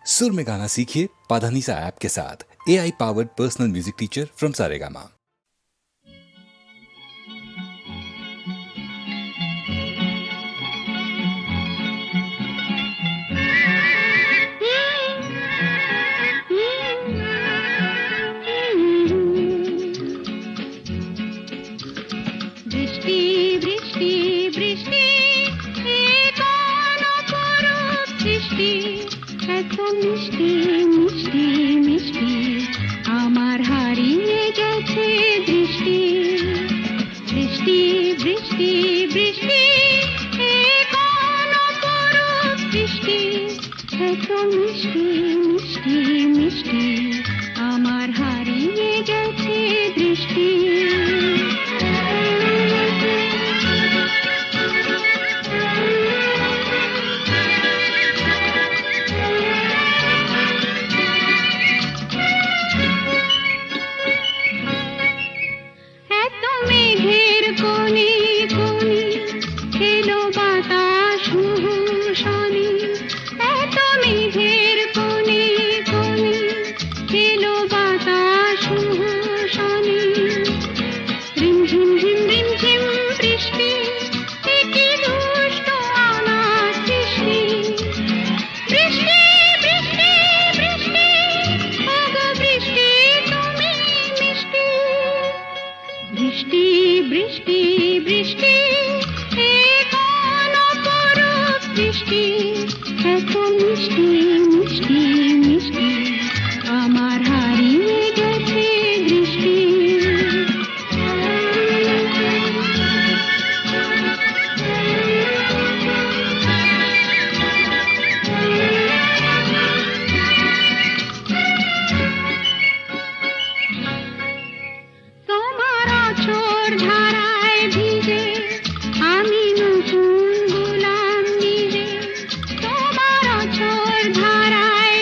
सुर में गाना सीखिए पाधानीसा ऐप के साथ। AI powered personal music teacher from Saregama. বৃষ্টি বৃষ্টি বৃষ্টি এ কোন অপরূপ সৃষ্টি, এত মিষ্টি মিষ্টি মিষ্টি আমার হারিয়ে গেছে দৃষ্টি। বৃষ্টি বৃষ্টি বৃষ্টি এ কোন অপরূপ সৃষ্টি, এত মিষ্টি মিষ্টি মিষ্টি আমার হারিয়ে গেছে দৃষ্টি। বৃষ্টি বৃষ্টি বৃষ্টি এ কোন অপরূপ সৃষ্টি, এত মিষ্টি মিষ্টি মিষ্টি আমার হারিয়ে গেছে দৃষ্টি। ধারায় ভিজে আমি নতুন গোলাম নিজে, তোমার অঝোর ধারায়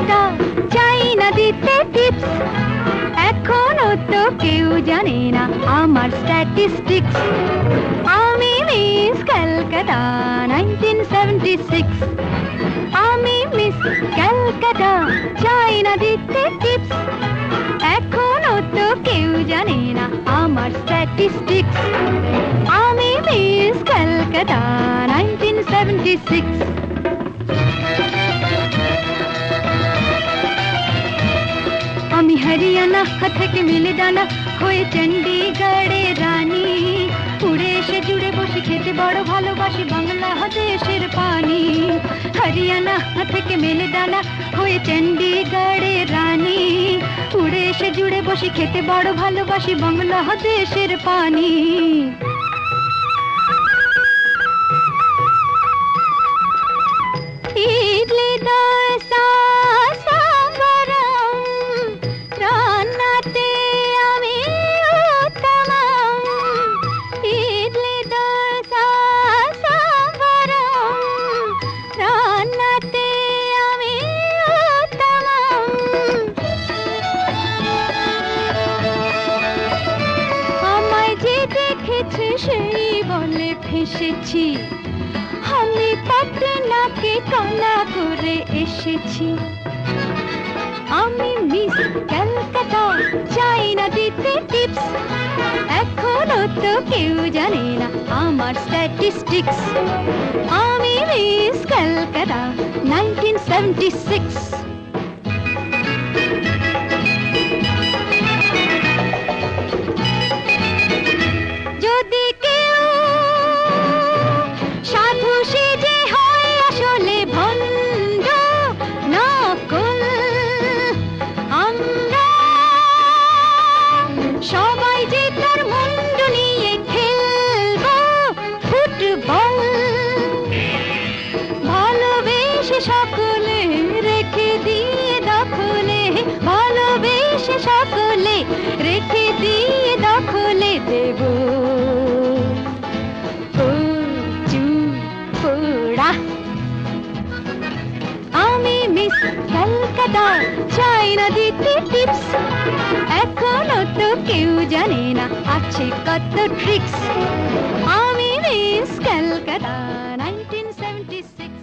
ক্যালকাটা, চাই না দিতে টিপস, এখনো তো কেউ জানে না আমার স্ট্যাটিস্টিক্স। আমি মিস ক্যালকাটা 1976, আমি মিস ক্যালকাটা, চাই না দিতে টিপস, এখনো তো কেউ জানে না আমার স্ট্যাটিস্টিক্স। আমি মিস ক্যালকাটা 1976। আমি হরিয়ানা থেকে মিলে ডানা হয়ে চণ্ডীগড়ের রানী, উড়ে এসে জুড়ে বসে খেতে বড় ভালোবাসি বাংলাদেশের পানি। হরিয়ানা থেকে মেলে ডানা হয়ে চণ্ডীগড়ের রানী, উড়ে এসে জুড়ে বসে খেতে বড় ভালোবাসি বাংলাদেশের পানি। ইডলি দোসা সাম্বারম, রান্নাতে আমি উত্তমম। ইডলি দোসা সাম্বারম, রান্নাতে আমি উত্তমম। আমায় যে দেখেছে সেই বলে ফেসেছি, আমি পাটনাকে কানা করে এসেছি। আমি মিস ক্যালকাটা, চাই না দিতে টিপস, এখনো তো কেউ জানে না আমার স্ট্যাটিস্টিক্স। আমি মিস ক্যালকাটা 1976। যদি কেউ সাধু সেজে হয় আসলে ভণ্ড নকল, আমরা সবাই যে তার মুন্ড নিয়ে খেলবো ফুটবল। ভালোবেসে সকলে রেখে দিয়ে দখলে, ভালোবেসে সকলে রেখে দিয়ে দখলে দেব পোড়া। আমি মিস ক্যালকাটা, চাই না দিতে টিপস, এখনো তো কেউ জানে না আছে কত ট্রিক্স। আমি মিস ক্যালকাটা 1976।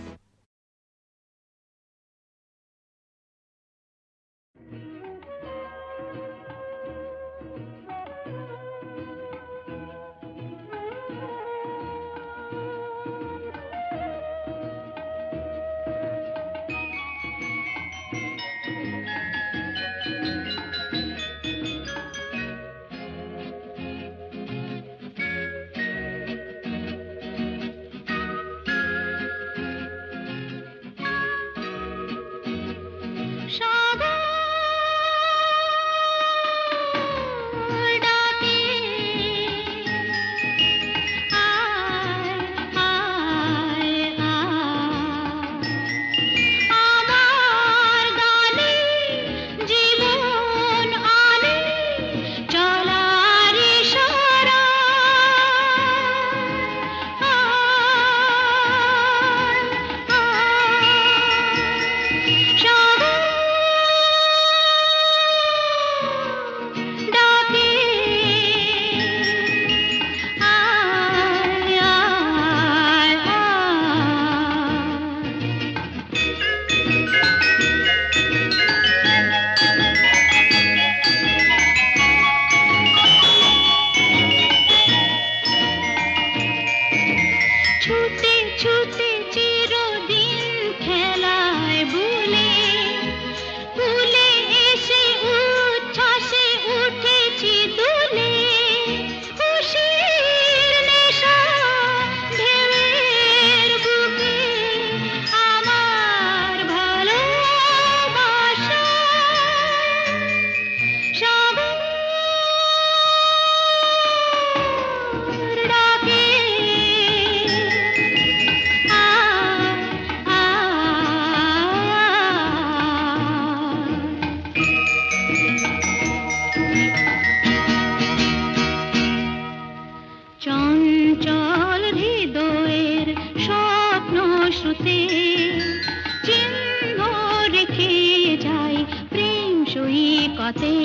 পথে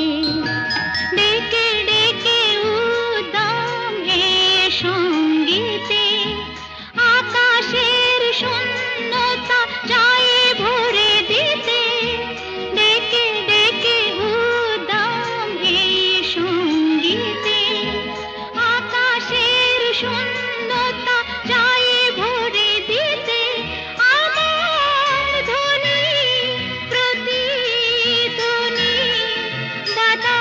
ডেকে ডেকে উদ্দাম হে সঙ্গীতে আকাশের শূন্যতা যায় ভরে দিতে ডেকে ডেকে উদ্দাম হে সঙ্গীতে আকাশের শূন্যতা যায় ভরে দিতে আমার ধ্বনি প্রতিধ্বনি দাদা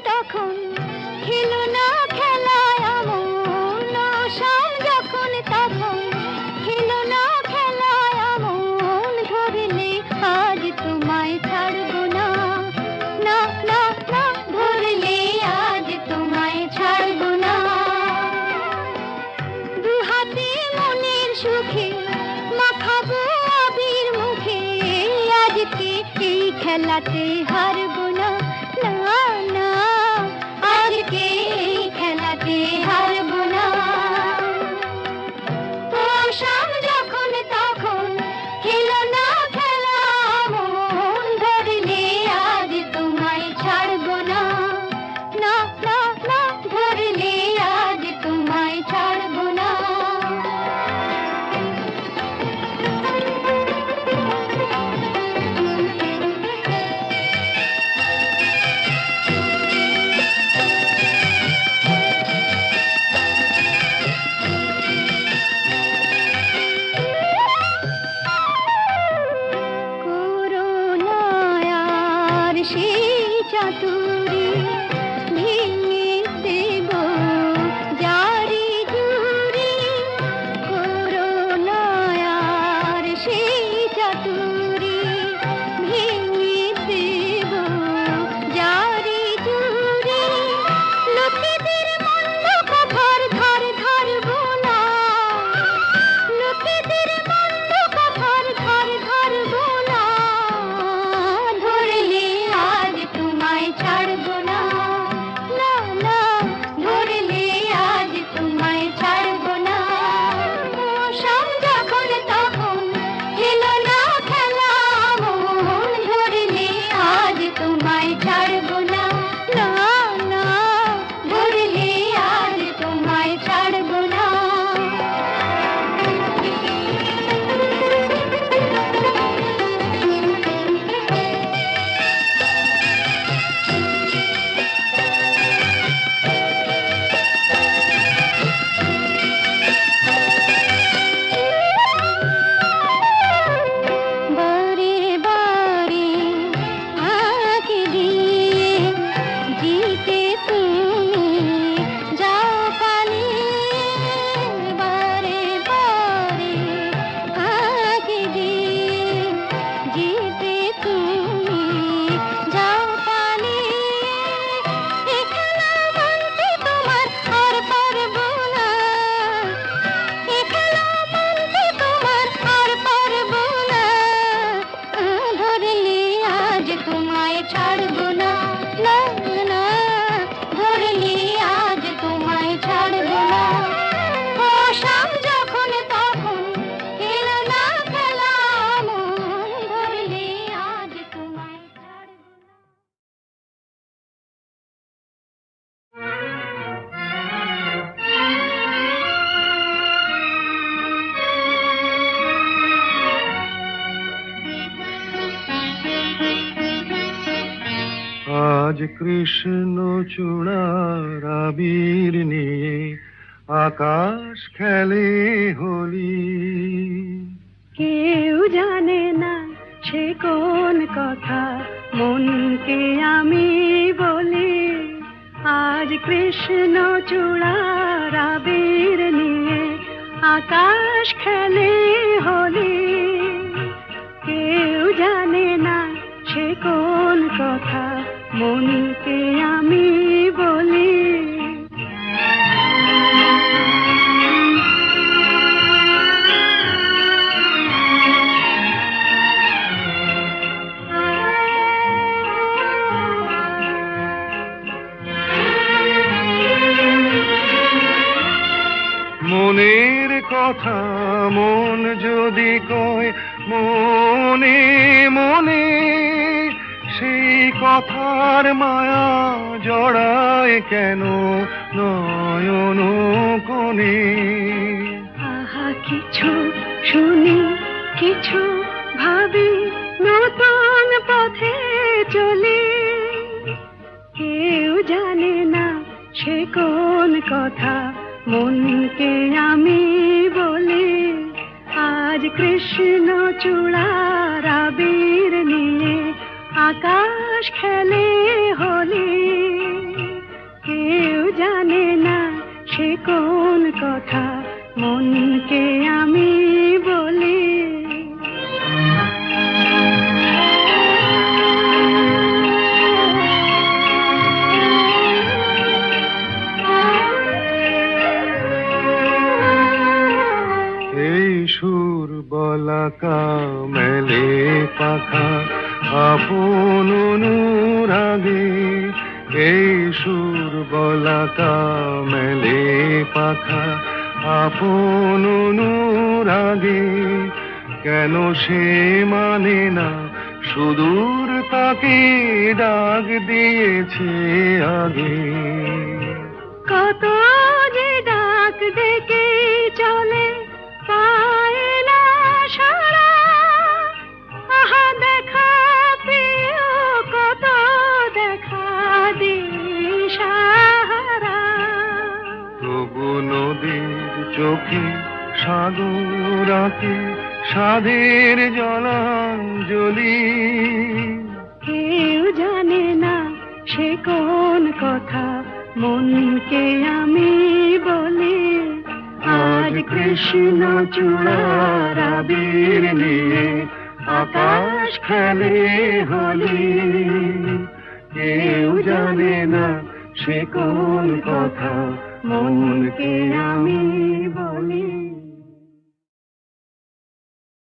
তখন খেলো না খেলা এমন, শাম যখন তখন খেলো না খেলা এমন, ধরলে আজ তোমায় ছাড়বো না, না না না, ধরলে আজ তোমায় ছাড়বো না। দু হাতে মনের সুখে মাখাবো আবির মুখে, আজকে এই খেলাতে হারবো না, না না, আজকে এই খেলাতে হারবো না। ও শাম যখন তখন খেলো না খেলা মন, ধরলে আজ তোমায় ছাড়বো না, না না না, ধরলে আজ তোমায় ছাড়বো না। করুণায়ার সেই চাতুরী ভেঙে দেব জারি জুড়ি, করুণায়ার সেই চাতুরী ভেঙে দেব জারি জুড়ি, লোকেদের মন্দ কথার ধার ধারবো না, লোকেদের মন্দ কথার ধার ধারবো না, ধরলে আজ তোমায় ছাড়বো না, না না, ধরলে আজ তোমায় ছাড়বো না। ও শাম যখন তখন খেলো না খেলা মন, ধরলে আজ তোমায় ছাড়বো না, না না, ধরলে আজ তোমায় ছাড়বো না। বারে বারে ফাঁকি দিয়ে জিতে তুমি যাও পালিয়ে, বারে বারে ফাঁকি দিয়ে জিতে তুমি যাও পালিয়ে, এ খেলা মানতে তোমার আর পারবো না, এ খেলা মানতে তোমার আর পারবো না, ধরলে আজ তোমায় ছাড়বো না, না না, ধরলে আজ তোমায় ছাড়বো না। ও শাম যখন তখন খেলো না খেলা মন, ধরলে আজ তোমায় ছাড়বো না। আজ কৃষ্ণ চূড়ার আবির নিয়ে আকাশ খেলে হোলি, কেউ জানে না সে কোন কথা মনকে আমি বলি, আজ কৃষ্ণ চূড়ার আবির নিয়ে আকাশ খেলে হোলি, কেউ জানে না সে কোন কথা মনকে আমি বলি। মনের কথা মন যদি কয় মনে মনে, সেই কথার মায়া জড়ায় কেন নয়ন কোণে। আহা কিছু শুনি কিছু ভাবি, নতুন পথে চলি, কেউ জানে না সে কোন কথা মনকে আমি বলি, আজ কৃষ্ণ চূড়ার আবির নিয়ে আকাশ খেলে হোলি। সে কোন কথা মনকে আমি বলি। এই সুর বলাকা মেলে পাখা আপন অনুরাগে, এই সুর বলাকা মেলে পাখা আপন অনুরাগে, কেন সে মানে না সুদূর তাকে ডাক দিয়েছে আগে। কত যে ডাক ডেকে চলে পায় না সারা, আহা দেখা প্রিয় কত দেখা দিশাহারা। তবু নদীর চোখে সাগর আঁকে সাধের জলাঞ্জলি, কেউ জানে না সে কোন কথা মনকে আমি বলি। আজ কৃষ্ণ চূড়ার আবির নিয়ে আকাশ খেলে হোলি, কেউ জানে না সে কোন কথা মনকে আমি বলি।